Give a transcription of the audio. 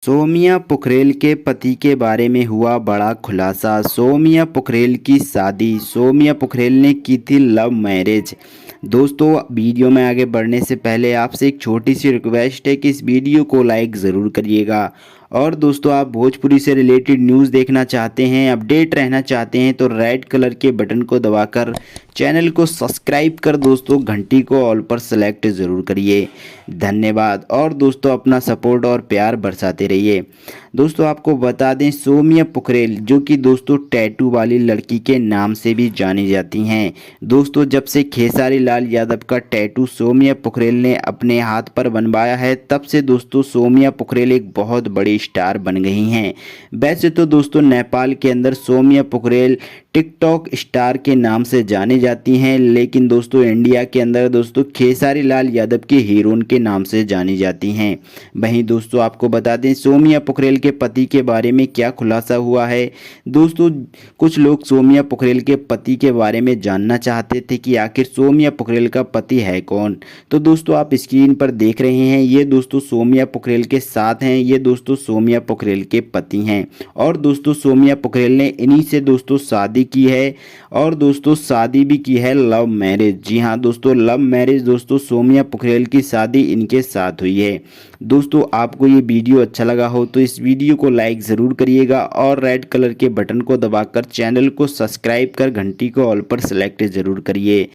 सोमिया पोखरेल के पति के बारे में हुआ बड़ा खुलासा। सोमिया पोखरेल की शादी। सोमिया पोखरेल ने की थी लव मैरिज। दोस्तों, वीडियो में आगे बढ़ने से पहले आपसे एक छोटी सी रिक्वेस्ट है कि इस वीडियो को लाइक ज़रूर करिएगा। और दोस्तों, आप भोजपुरी से रिलेटेड न्यूज़ देखना चाहते हैं, अपडेट रहना चाहते हैं तो रेड कलर के बटन को दबाकर चैनल को सब्सक्राइब कर दोस्तों घंटी को ऑल पर सेलेक्ट ज़रूर करिए। धन्यवाद। और दोस्तों, अपना सपोर्ट और प्यार बरसाते रहिए। दोस्तों, आपको बता दें, सोमिया पोखरेल जो कि दोस्तों टैटू वाली लड़की के नाम से भी जानी जाती हैं। दोस्तों, जब से खेसारी लाल यादव का टैटू सोमिया पोखरेल ने अपने हाथ पर बनवाया है, तब से दोस्तों सोमिया पोखरेल एक बहुत बड़ी स्टार बन गई हैं। वैसे तो दोस्तों नेपाल के अंदर सोमिया पोखरेल टिकटॉक स्टार के नाम से जानी जाती हैं, लेकिन दोस्तों इंडिया के अंदर दोस्तों खेसारी लाल यादव की हीरोइन के नाम से जानी जाती हैं। वहीं दोस्तों, आपको बता दें सोमिया पोखरेल के पति के बारे में क्या खुलासा हुआ है। दोस्तों, कुछ लोग सोमिया पोखरेल के पति के बारे में जानना चाहते थे कि आखिर सोमिया पोखरेल का पति है कौन। तो दोस्तों, आप स्क्रीन पर देख रहे हैं, ये दोस्तों सोमिया पोखरेल के साथ हैं, ये दोस्तों सोमिया पोखरेल के पति हैं। और दोस्तों, सोमिया पोखरेल ने इन्हीं से दोस्तों शादी की है, और दोस्तों शादी भी की है लव मैरिज। जी हाँ दोस्तों, लव मैरिज दोस्तों सोमिया पोखरेल की शादी इनके साथ हुई है। दोस्तों, आपको ये वीडियो अच्छा लगा हो तो इस वीडियो को लाइक ज़रूर करिएगा और रेड कलर के बटन को दबाकर चैनल को सब्सक्राइब कर घंटी को ऑल पर सेलेक्ट ज़रूर करिए।